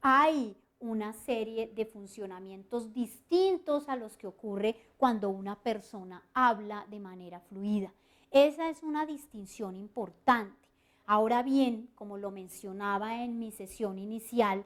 hay una serie de funcionamientos distintos a los que ocurre cuando una persona habla de manera fluida. Esa es una distinción importante. Ahora bien, como lo mencionaba en mi sesión inicial,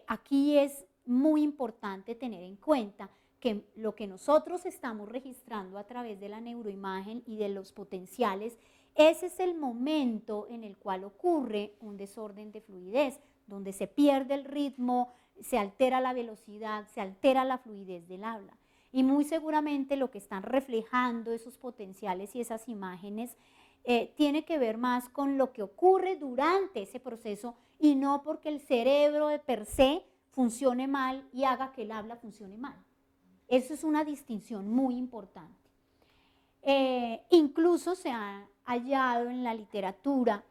aquí es muy importante tener en cuenta que lo que nosotros estamos registrando a través de la neuroimagen y de los potenciales, ese es el momento en el cual ocurre un desorden de fluidez, donde se pierde el ritmo, se altera la velocidad, se altera la fluidez del habla. Y muy seguramente lo que están reflejando esos potenciales y esas imágenes tiene que ver más con lo que ocurre durante ese proceso y no porque el cerebro de per se funcione mal y haga que el habla funcione mal. Eso es una distinción muy importante. Incluso se ha hallado en la literatura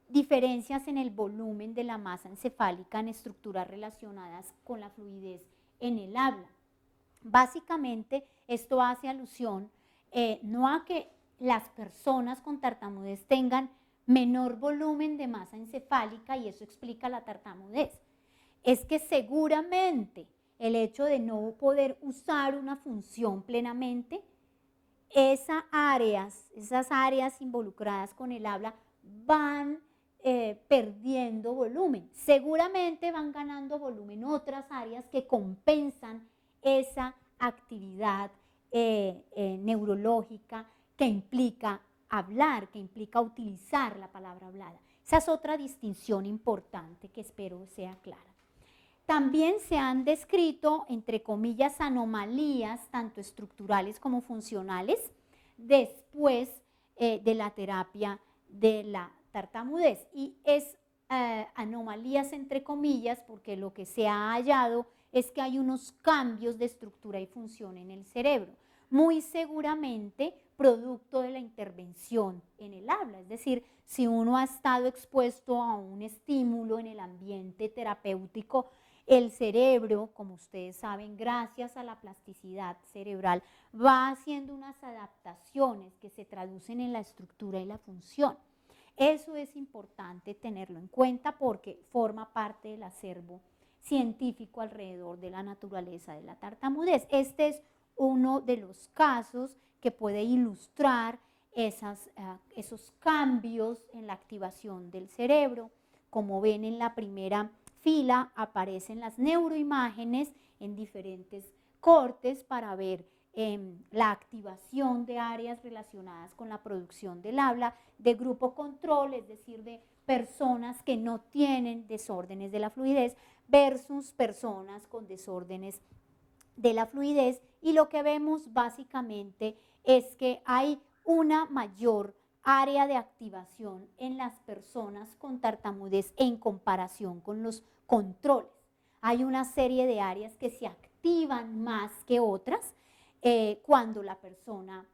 diferencias en el volumen de la masa encefálica en estructuras relacionadas con la fluidez en el habla. Básicamente, esto hace alusión no a que las personas con tartamudez tengan menor volumen de masa encefálica y eso explica la tartamudez. Es que seguramente el hecho de no poder usar una función plenamente, esas áreas involucradas con el habla van perdiendo volumen. Seguramente van ganando volumen otras áreas que compensan esa actividad neurológica que implica hablar, que implica utilizar la palabra hablada. Esa es otra distinción importante que espero sea clara. También se han descrito, entre comillas, anomalías, tanto estructurales como funcionales, después de la terapia de la tartamudez. Y es anomalías, entre comillas, porque lo que se ha hallado es que hay unos cambios de estructura y función en el cerebro, muy seguramente producto de la intervención en el habla. Es decir, si uno ha estado expuesto a un estímulo en el ambiente terapéutico, el cerebro, como ustedes saben, gracias a la plasticidad cerebral, va haciendo unas adaptaciones que se traducen en la estructura y la función. Eso es importante tenerlo en cuenta porque forma parte del acervo científico alrededor de la naturaleza de la tartamudez. Este es uno de los casos que puede ilustrar esos cambios en la activación del cerebro. Como ven en la primera fila aparecen las neuroimágenes en diferentes cortes para ver la activación de áreas relacionadas con la producción del habla, de grupo control, es decir, de personas que no tienen desórdenes de la fluidez versus personas con desórdenes de la fluidez, y lo que vemos básicamente es que hay una mayor área de activación en las personas con tartamudez en comparación con los controles. Hay una serie de áreas que se activan más que otras cuando la persona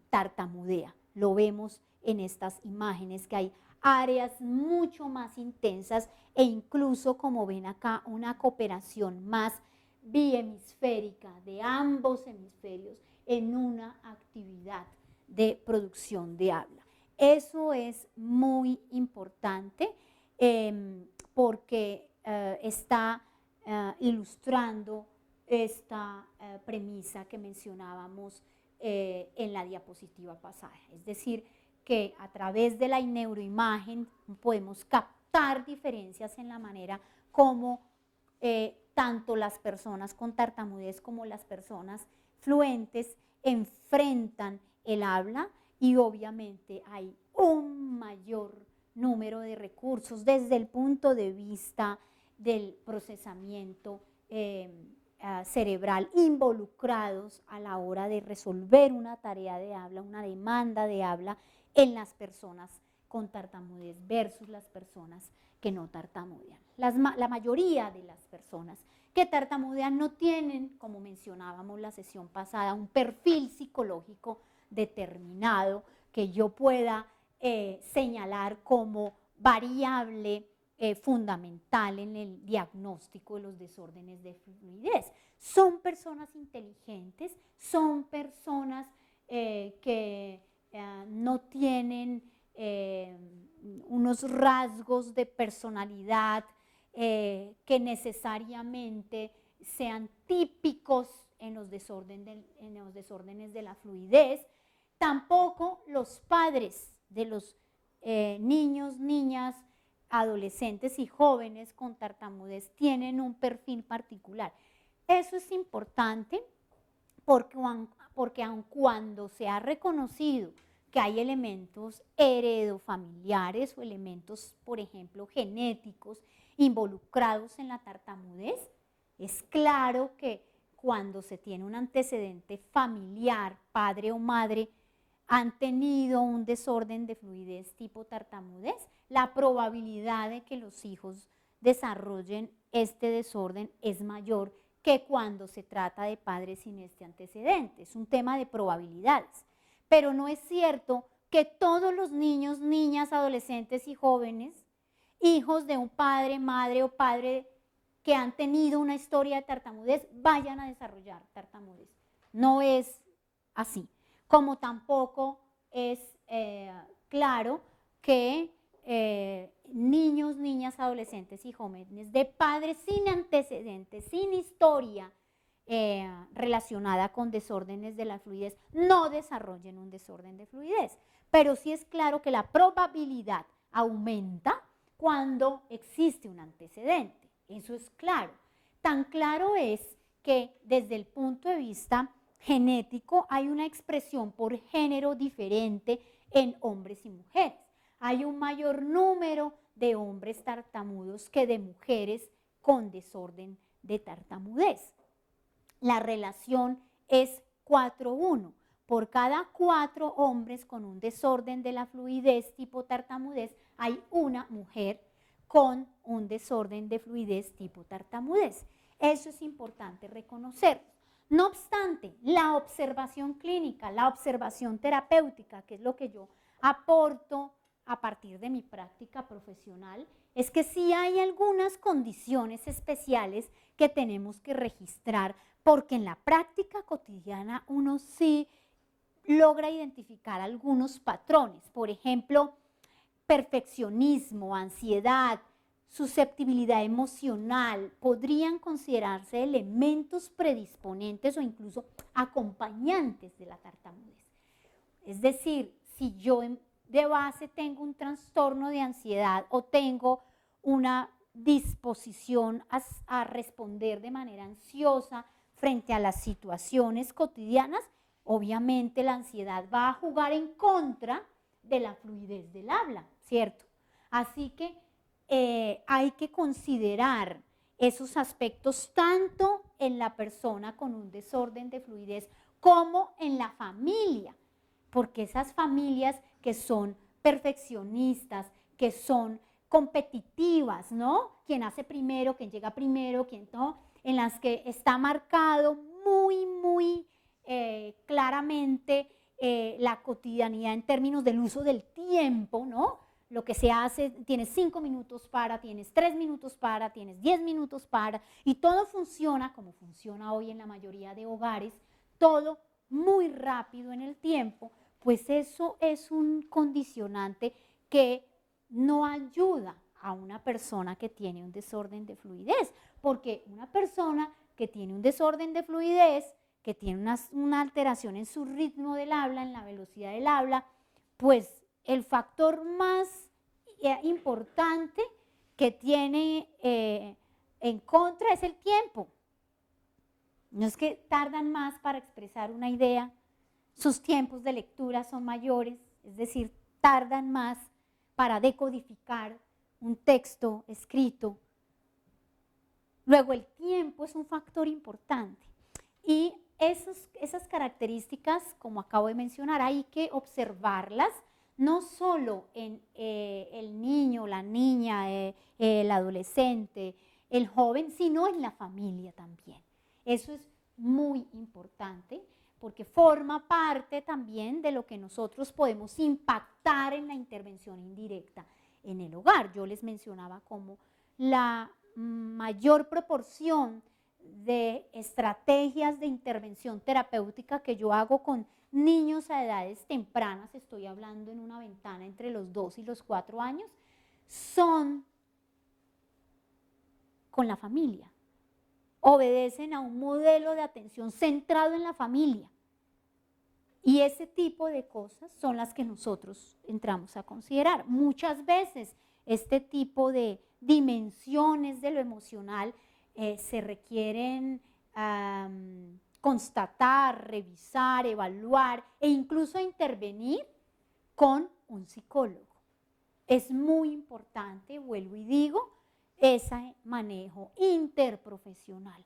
tartamudea. Lo vemos en estas imágenes que hay áreas mucho más intensas e incluso, como ven acá, una cooperación más bihemisférica de ambos hemisferios en una actividad de producción de habla. Eso es muy importante porque está ilustrando esta premisa que mencionábamos en la diapositiva pasada. Es decir, que a través de la neuroimagen podemos captar diferencias en la manera como tanto las personas con tartamudez como las personas fluentes enfrentan el habla, y obviamente hay un mayor número de recursos desde el punto de vista del procesamiento cerebral involucrados a la hora de resolver una tarea de habla, una demanda de habla en las personas con tartamudez versus las personas que no tartamudean. La mayoría de las personas que tartamudean no tienen, como mencionábamos la sesión pasada, un perfil psicológico determinado que yo pueda señalar como variable fundamental en el diagnóstico de los desórdenes de fluidez. Son personas inteligentes, son personas que no tienen unos rasgos de personalidad que necesariamente sean típicos en los desórdenes de la fluidez. Tampoco los padres de los niños, niñas, adolescentes y jóvenes con tartamudez tienen un perfil particular. Eso es importante porque aun cuando se ha reconocido que hay elementos heredofamiliares o elementos, por ejemplo, genéticos involucrados en la tartamudez, es claro que cuando se tiene un antecedente familiar, padre o madre, han tenido un desorden de fluidez tipo tartamudez, la probabilidad de que los hijos desarrollen este desorden es mayor que cuando se trata de padres sin este antecedente. Es un tema de probabilidades. Pero no es cierto que todos los niños, niñas, adolescentes y jóvenes, hijos de un padre, madre o padre que han tenido una historia de tartamudez, vayan a desarrollar tartamudez. No es así. Como tampoco es claro que niños, niñas, adolescentes y jóvenes de padres sin antecedentes, sin historia relacionada con desórdenes de la fluidez, no desarrollen un desorden de fluidez. Pero sí es claro que la probabilidad aumenta cuando existe un antecedente. Eso es claro. Tan claro es que desde el punto de vista genético hay una expresión por género diferente en hombres y mujeres. Hay un mayor número de hombres tartamudos que de mujeres con desorden de tartamudez. La relación es 4:1. Por cada 4 hombres con un desorden de la fluidez tipo tartamudez, hay una mujer con un desorden de fluidez tipo tartamudez. Eso es importante reconocer. No obstante, la observación clínica, la observación terapéutica, que es lo que yo aporto a partir de mi práctica profesional, es que sí hay algunas condiciones especiales que tenemos que registrar, porque en la práctica cotidiana uno sí logra identificar algunos patrones. Por ejemplo, perfeccionismo, ansiedad, susceptibilidad emocional, podrían considerarse elementos predisponentes o incluso acompañantes de la tartamudez. Es decir, si yo de base tengo un trastorno de ansiedad o tengo una disposición a responder de manera ansiosa frente a las situaciones cotidianas, obviamente la ansiedad va a jugar en contra de la fluidez del habla, ¿cierto? Así que hay que considerar esos aspectos tanto en la persona con un desorden de fluidez como en la familia, porque esas familias que son perfeccionistas, que son competitivas, ¿no? Quien hace primero, quien llega primero, quien no, en las que está marcado muy claramente la cotidianidad en términos del uso del tiempo, ¿no? Lo que se hace, tienes 5 minutos para, tienes 3 minutos para, tienes 10 minutos para, y todo funciona como funciona hoy en la mayoría de hogares, todo muy rápido en el tiempo, pues eso es un condicionante que no ayuda a una persona que tiene un desorden de fluidez, porque una persona que tiene un desorden de fluidez, que tiene una alteración en su ritmo del habla, en la velocidad del habla, pues el factor más importante que tiene en contra es el tiempo. No es que tardan más para expresar una idea, sus tiempos de lectura son mayores, es decir, tardan más para decodificar un texto escrito. Luego el tiempo es un factor importante y esas características, como acabo de mencionar, hay que observarlas no solo en el niño, la niña, el adolescente, el joven, sino en la familia también. Eso es muy importante porque forma parte también de lo que nosotros podemos impactar en la intervención indirecta en el hogar. Yo les mencionaba como la mayor proporción de estrategias de intervención terapéutica que yo hago con niños a edades tempranas, estoy hablando en una ventana entre los 2 y los 4 años, son con la familia, obedecen a un modelo de atención centrado en la familia. Y ese tipo de cosas son las que nosotros entramos a considerar. Muchas veces este tipo de dimensiones de lo emocional se requieren constatar, revisar, evaluar e incluso intervenir con un psicólogo. Es muy importante, vuelvo y digo, ese manejo interprofesional,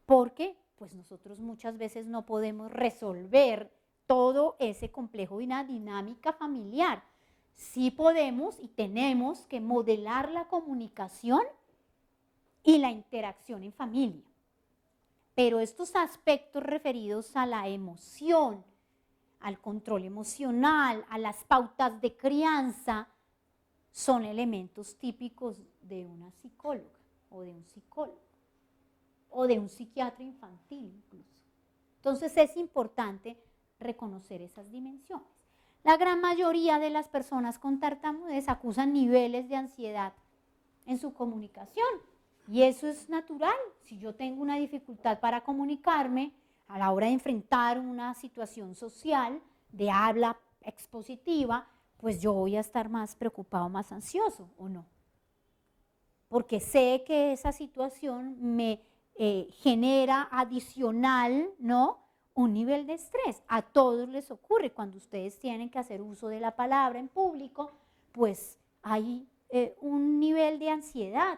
porque pues nosotros muchas veces no podemos resolver todo ese complejo de una dinámica familiar. Sí podemos y tenemos que modelar la comunicación y la interacción en familia. Pero estos aspectos referidos a la emoción, al control emocional, a las pautas de crianza, son elementos típicos de una psicóloga o de un psicólogo o de un psiquiatra infantil incluso. Entonces es importante reconocer esas dimensiones. La gran mayoría de las personas con tartamudez acusan niveles de ansiedad en su comunicación y eso es natural. Si yo tengo una dificultad para comunicarme a la hora de enfrentar una situación social de habla expositiva, pues yo voy a estar más preocupado, más ansioso, ¿o no? Porque sé que esa situación me genera adicional, ¿no?, un nivel de estrés. A todos les ocurre cuando ustedes tienen que hacer uso de la palabra en público, pues hay un nivel de ansiedad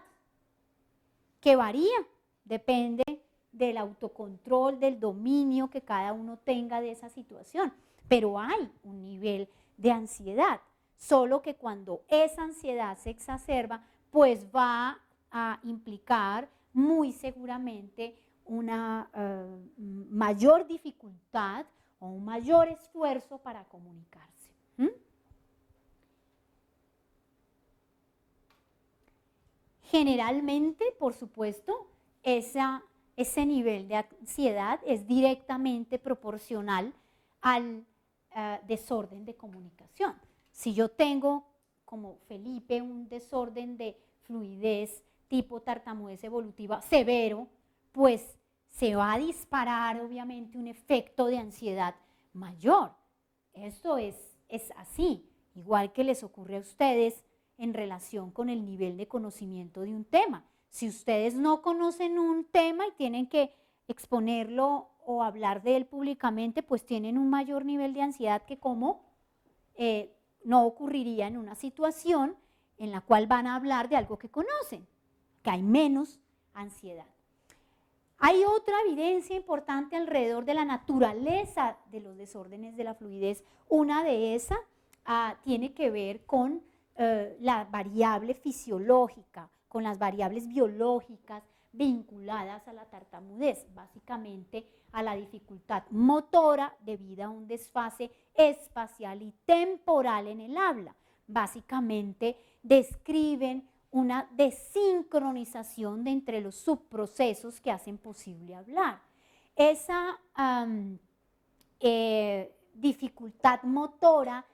que varía, depende del autocontrol, del dominio que cada uno tenga de esa situación, pero hay un nivel de ansiedad, solo que cuando esa ansiedad se exacerba, pues va a implicar muy seguramente una mayor dificultad o un mayor esfuerzo para comunicarse. Generalmente, por supuesto, ese nivel de ansiedad es directamente proporcional al desorden de comunicación. Si yo tengo, como Felipe, un desorden de fluidez tipo tartamudez evolutiva severo, pues se va a disparar obviamente un efecto de ansiedad mayor. Esto es así, igual que les ocurre a ustedes en relación con el nivel de conocimiento de un tema. Si ustedes no conocen un tema y tienen que exponerlo o hablar de él públicamente, pues tienen un mayor nivel de ansiedad que como no ocurriría en una situación en la cual van a hablar de algo que conocen, que hay menos ansiedad. Hay otra evidencia importante alrededor de la naturaleza de los desórdenes de la fluidez. Una de esas tiene que ver con la variable fisiológica, con las variables biológicas vinculadas a la tartamudez, básicamente a la dificultad motora debido a un desfase espacial y temporal en el habla. Básicamente describen una desincronización de entre los subprocesos que hacen posible hablar. Esa dificultad motora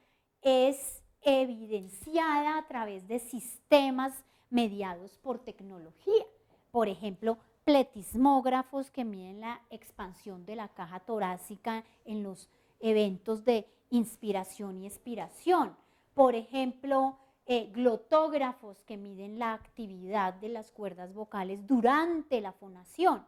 es evidenciada a través de sistemas mediados por tecnología. Por ejemplo, pletismógrafos que miden la expansión de la caja torácica en los eventos de inspiración y expiración. Por ejemplo, glotógrafos que miden la actividad de las cuerdas vocales durante la fonación.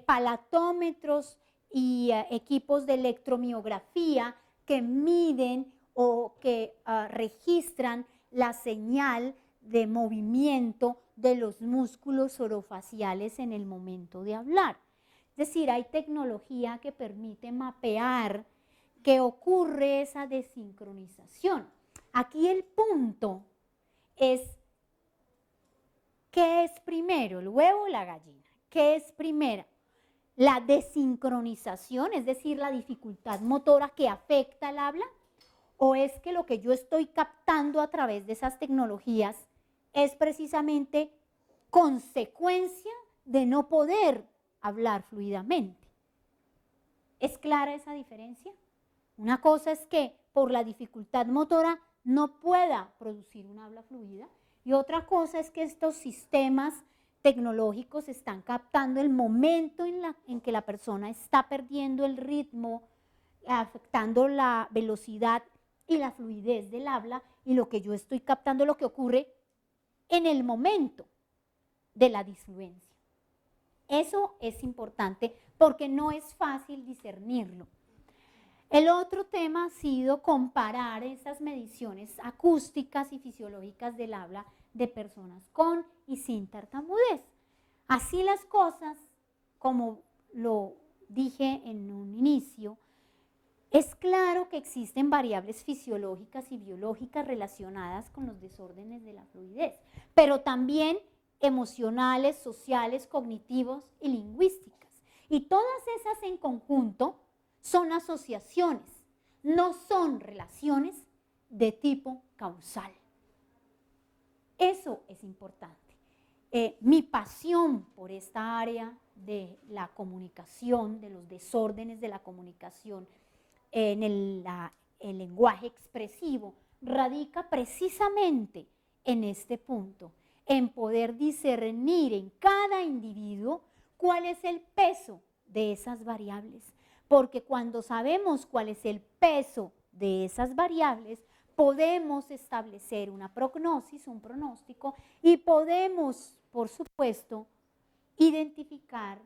Palatómetros y equipos de electromiografía que miden o que registran la señal de movimiento de los músculos orofaciales en el momento de hablar. Es decir, hay tecnología que permite mapear que ocurre esa desincronización. Aquí el punto es, ¿qué es primero, el huevo o la gallina? ¿Qué es primero? La desincronización, es decir, la dificultad motora que afecta el habla, o es que lo que yo estoy captando a través de esas tecnologías es precisamente consecuencia de no poder hablar fluidamente. ¿Es clara esa diferencia? Una cosa es que por la dificultad motora no pueda producir un habla fluida y otra cosa es que estos sistemas tecnológicos están captando el momento en que la persona está perdiendo el ritmo, afectando la velocidad y la fluidez del habla, y lo que yo estoy captando lo que ocurre en el momento de la disfluencia. Eso es importante porque no es fácil discernirlo. El otro tema ha sido comparar esas mediciones acústicas y fisiológicas del habla de personas con y sin tartamudez. Así las cosas, como lo dije en un inicio, es claro que existen variables fisiológicas y biológicas relacionadas con los desórdenes de la fluidez, pero también emocionales, sociales, cognitivos y lingüísticas. Y todas esas en conjunto son asociaciones, no son relaciones de tipo causal. Eso es importante. Mi pasión por esta área de la comunicación, de los desórdenes de la comunicación en el lenguaje expresivo, radica precisamente en este punto, en poder discernir en cada individuo cuál es el peso de esas variables. Porque cuando sabemos cuál es el peso de esas variables, podemos establecer una prognosis, un pronóstico, y podemos, por supuesto, identificar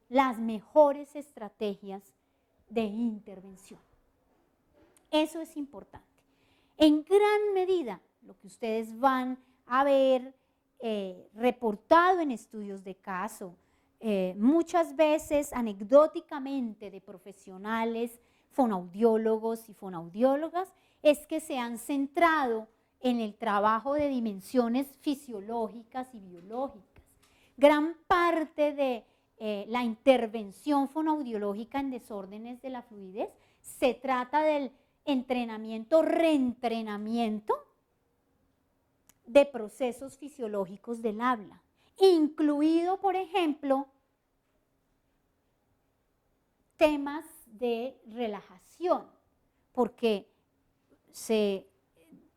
las mejores estrategias de intervención. Eso es importante. En gran medida, lo que ustedes van a ver reportado en estudios de caso, muchas veces anecdóticamente de profesionales, fonoaudiólogos y fonoaudiólogas, es que se han centrado en el trabajo de dimensiones fisiológicas y biológicas. Gran parte de la intervención fonoaudiológica en desórdenes de la fluidez se trata del entrenamiento, reentrenamiento de procesos fisiológicos del habla, incluido, por ejemplo, temas de relajación, porque se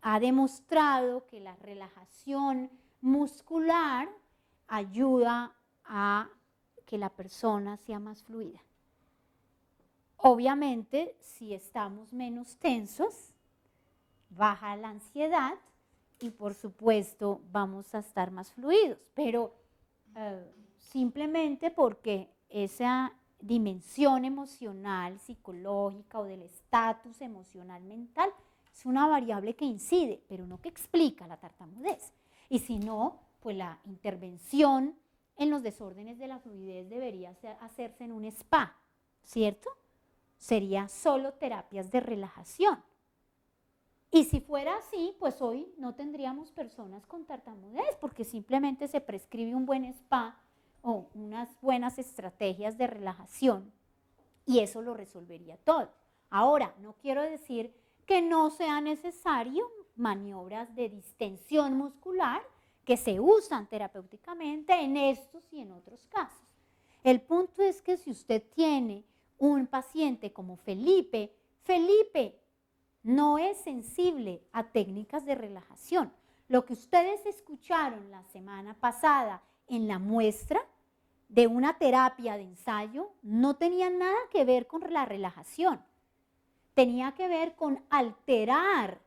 ha demostrado que la relajación muscular ayuda a que la persona sea más fluida. Obviamente, si estamos menos tensos, baja la ansiedad y por supuesto vamos a estar más fluidos, pero simplemente porque esa dimensión emocional, psicológica o del estatus emocional mental es una variable que incide, pero no que explica la tartamudez. Y si no, pues la intervención en los desórdenes de la fluidez debería hacerse en un spa, ¿cierto? Sería solo terapias de relajación. Y si fuera así, pues hoy no tendríamos personas con tartamudez, porque simplemente se prescribe un buen spa o unas buenas estrategias de relajación y eso lo resolvería todo. Ahora, no quiero decir que no sea necesario maniobras de distensión muscular que se usan terapéuticamente en estos y en otros casos. El punto es que si usted tiene un paciente como Felipe, Felipe no es sensible a técnicas de relajación. Lo que ustedes escucharon la semana pasada en la muestra de una terapia de ensayo no tenía nada que ver con la relajación. Tenía que ver con alterar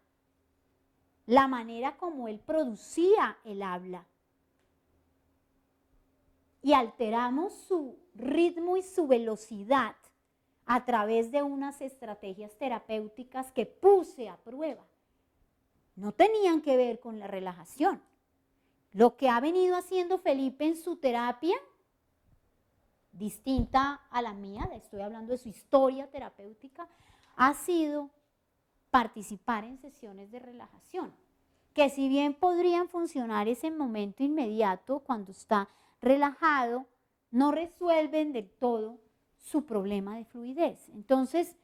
la manera como él producía el habla. Y alteramos su ritmo y su velocidad a través de unas estrategias terapéuticas que puse a prueba. No tenían que ver con la relajación. Lo que ha venido haciendo Felipe en su terapia, distinta a la mía, estoy hablando de su historia terapéutica, ha sido participar en sesiones de relajación, que si bien podrían funcionar ese momento inmediato cuando está relajado, no resuelven del todo su problema de fluidez. Entonces,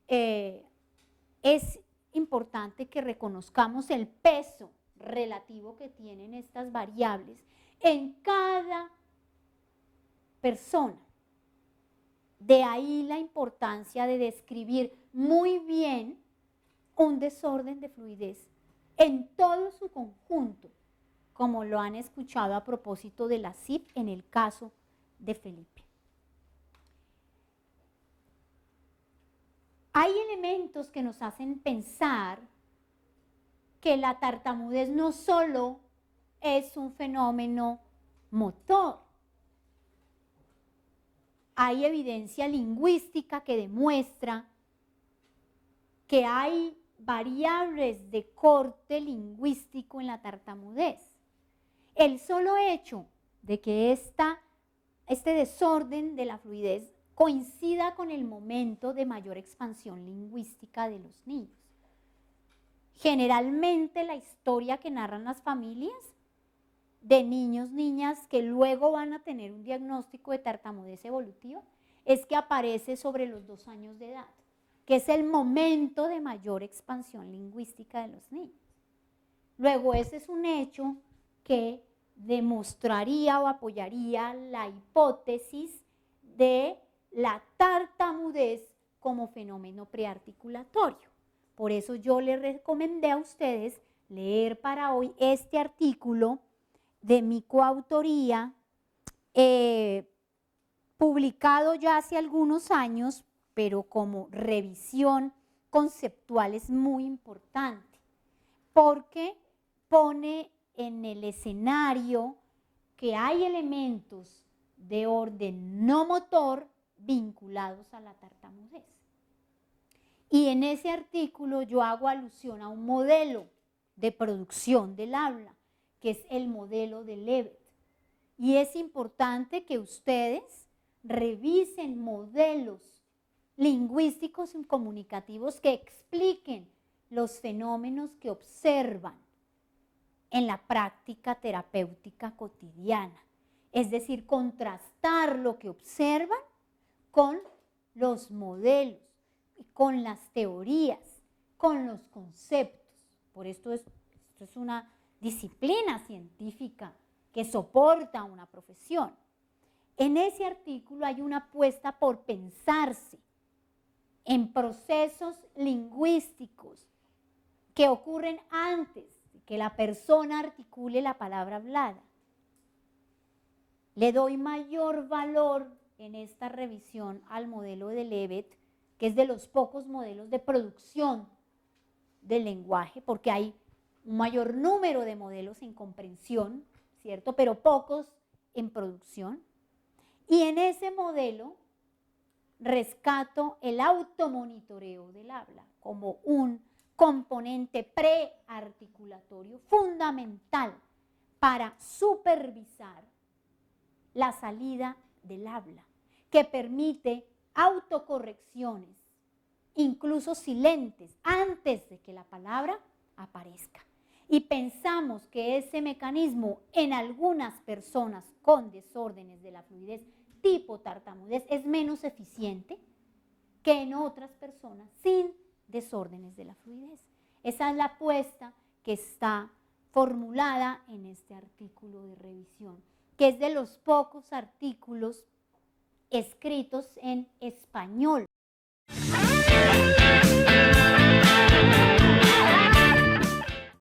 es importante que reconozcamos el peso relativo que tienen estas variables en cada persona. De ahí la importancia de describir muy bien un desorden de fluidez en todo su conjunto, como lo han escuchado a propósito de la CIP en el caso de Felipe. Hay elementos que nos hacen pensar que la tartamudez no solo es un fenómeno motor. Hay evidencia lingüística que demuestra que hay variables de corte lingüístico en la tartamudez. El solo hecho de que este desorden de la fluidez coincida con el momento de mayor expansión lingüística de los niños. Generalmente la historia que narran las familias de niños, niñas que luego van a tener un diagnóstico de tartamudez evolutiva es que aparece sobre los 2 años de edad, que es el momento de mayor expansión lingüística de los niños. Luego, ese es un hecho que demostraría o apoyaría la hipótesis de la tartamudez como fenómeno prearticulatorio. Por eso yo les recomendé a ustedes leer para hoy este artículo de mi coautoría, publicado ya hace algunos años, pero como revisión conceptual es muy importante, porque pone en el escenario que hay elementos de orden no motor vinculados a la tartamudez. Y en ese artículo yo hago alusión a un modelo de producción del habla, que es el modelo de Levet. Y es importante que ustedes revisen modelos lingüísticos y comunicativos que expliquen los fenómenos que observan en la práctica terapéutica cotidiana. Es decir, contrastar lo que observan con los modelos, con las teorías, con los conceptos. Por esto es una disciplina científica que soporta una profesión. En ese artículo hay una apuesta por pensarse en procesos lingüísticos que ocurren antes de que la persona articule la palabra hablada. Le doy mayor valor en esta revisión al modelo de Levet, que es de los pocos modelos de producción del lenguaje, porque hay un mayor número de modelos en comprensión, ¿cierto? Pero pocos en producción. Y en ese modelo rescato el automonitoreo del habla como un componente prearticulatorio fundamental para supervisar la salida del habla, que permite autocorrecciones, incluso silentes, antes de que la palabra aparezca. Y pensamos que ese mecanismo en algunas personas con desórdenes de la fluidez tipo tartamudez es menos eficiente que en otras personas sin desórdenes de la fluidez. Esa es la apuesta que está formulada en este artículo de revisión, que es de los pocos artículos escritos en español.